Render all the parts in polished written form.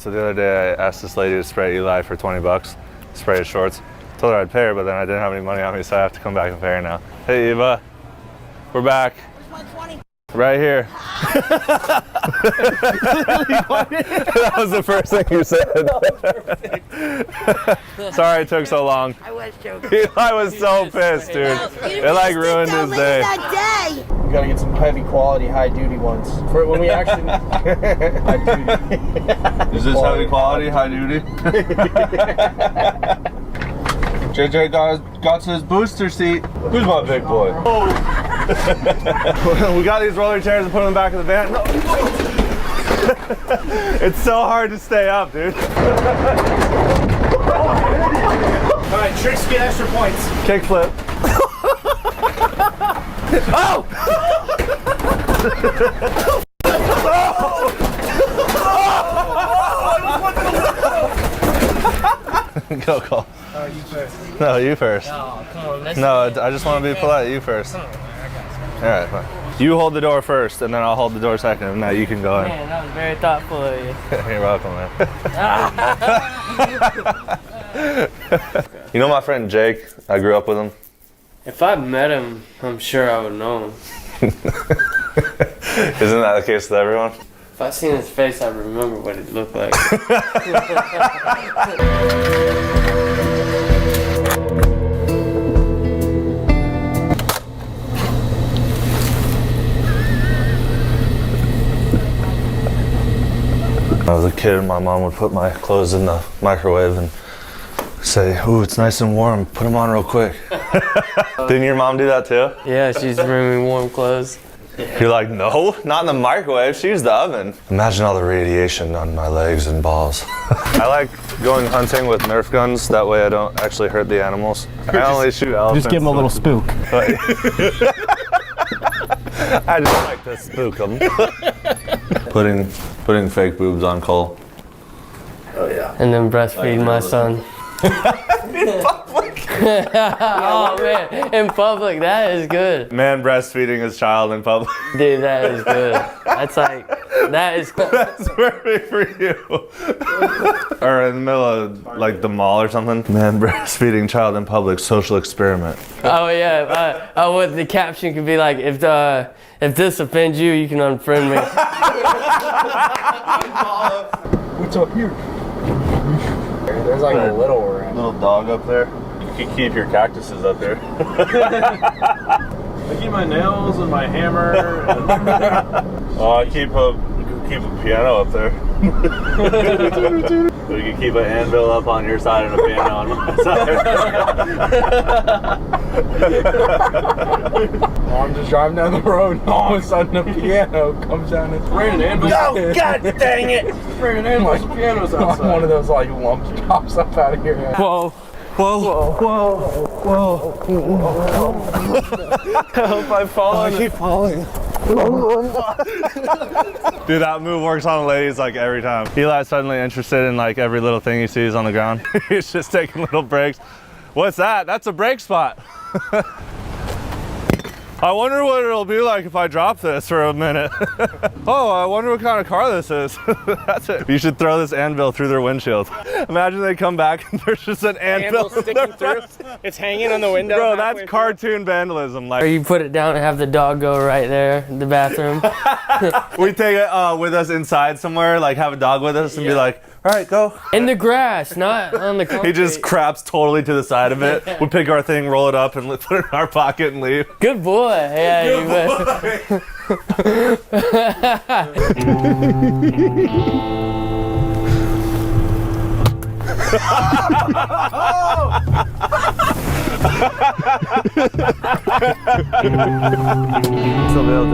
So the other day I asked this lady to spray Eli for 20 bucks, spray his shorts. Told her I'd pay her, but then I didn't have any money on me, so I have to come back and pay her now. Hey Eva, we're back. Where's my 20? Right here. That was the first thing you said. Sorry it took so long. I was joking. Eli was so pissed, dude. It like ruined his day. That day. We gotta get some heavy quality, high duty ones for when we actually. High duty. Is this heavy quality, high duty? JJ got to his booster seat. Who's my big boy? Oh. We got these roller chairs and put them in the back of the van. No. It's so hard to stay up, dude. All right, tricks get extra points. Kickflip. Oh! Go, Cole. You first. No, you first. Oh, come on. No, I just want to be polite. You first. All right, fine. You hold the door first, and then I'll hold the door second, and now you can go in. Man, that was very thoughtful of you. You're welcome, man. You know my friend Jake? I grew up with him. If I met him, I'm sure I would know him. Isn't that the case with everyone? If I seen his face, I remember what it looked like. When I was a kid, my mom would put my clothes in the microwave and say, "Ooh, it's nice and warm. Put them on real quick." Didn't your mom do that too? Yeah, she's bringing me warm clothes. You're like, no, not in the microwave. She used the oven. Imagine all the radiation on my legs and balls. I like going hunting with Nerf guns. That way I don't actually hurt the animals. I only shoot elephants. Just give them a little spook. I just like to spook them. Putting fake boobs on Cole. Oh yeah. And then breastfeed my son. In public. Oh man, in public, that is good. Man breastfeeding his child in public. Dude, that is good. That's like, that is cool. That's perfect for you. Or in the middle of like the mall or something. Man breastfeeding child in public, social experiment. Oh yeah, what the caption could be like, if this offends you, you can unfriend me. What's up here? There's like a little dog up there. You can keep your cactuses up there. I keep my nails and my hammer. And Oh, I keep a piano up there. So you can keep an anvil up on your side and a piano on my side. I'm just driving down the road and all of a sudden a piano comes down and it's raining anvils. Oh, God dang it! It's raining anvils. Pianos outside. One of those like lumps drops up out of your head. Whoa. Whoa. Whoa. Whoa. Whoa. Help, I fall. I keep falling. Dude, that move works on ladies like every time. Eli's suddenly interested in like every little thing he sees on the ground. He's just taking little breaks. What's that? That's a brake spot. I wonder what it'll be like if I drop this for a minute. Oh, I wonder what kind of car this is. That's it. You should throw this anvil through their windshield. Imagine they come back and there's just an anvil sticking through. It's hanging on the window. Bro, that's cartoon vandalism. Like, Or you put it down and have the dog go right there in the bathroom. we take it with us inside somewhere, like have a dog with us and be like, all right, go. In the grass, not on the concrete. He just craps totally to the side of it. We pick our thing, roll it up, and put it in our pocket and leave. Good boy. Yeah, you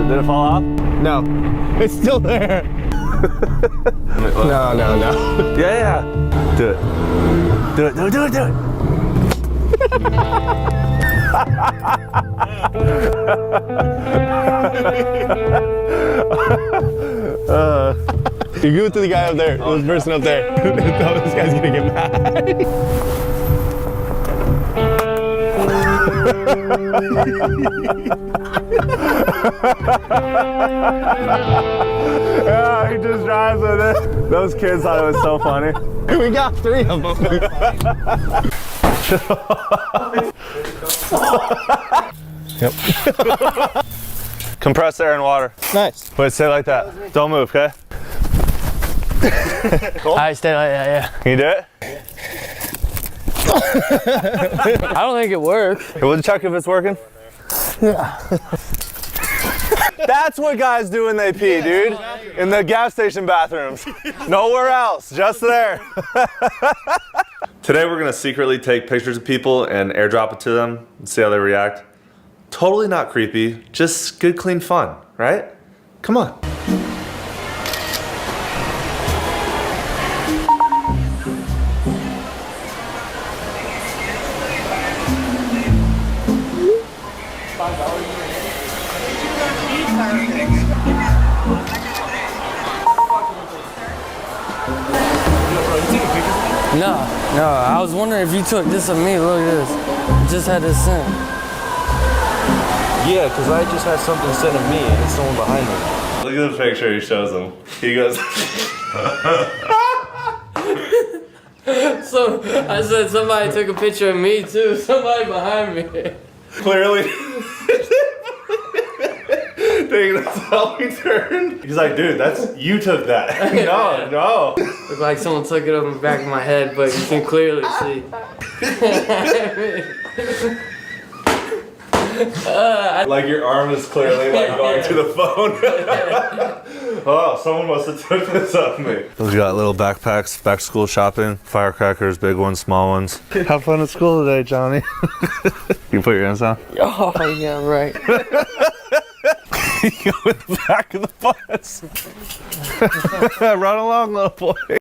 Did it fall off? No, it's still there. No. Yeah. Do it. Do it. You give it to the guy up there. It was the person up there. This guy's gonna get mad. Yeah, he just drives with it. Those kids thought it was so funny. We got 3 of them. Yep. Compressed air and water. Nice. Wait, stay like that. Don't move, okay? I stay like that, yeah. Can you do it? I don't think it worked. Hey, we'll check if it's working. Yeah. That's what guys do when they pee, dude. In the gas station bathrooms. Nowhere else, just there. Today we're gonna secretly take pictures of people and airdrop it to them and see how they react. Totally not creepy, just good, clean fun, right? Come on. No, I was wondering if you took this of me. Look at this. Just had this sent. Yeah, because I just had something sent of me and it's someone behind me. Look at the picture he shows them. He goes. So I said somebody took a picture of me too. Somebody behind me. Clearly. Taking a selfie turn. He's like, dude, that's you took that. No. Looked like someone took it on the back of my head, but you can clearly see. Like your arm is clearly like going to the phone. Oh, someone must have took this off me. We got little backpacks, back to school shopping, firecrackers, big ones, small ones. Have fun at school today, Johnny. You put your hands down? Oh yeah, right. You go in the back of the bus. Run along, little boy.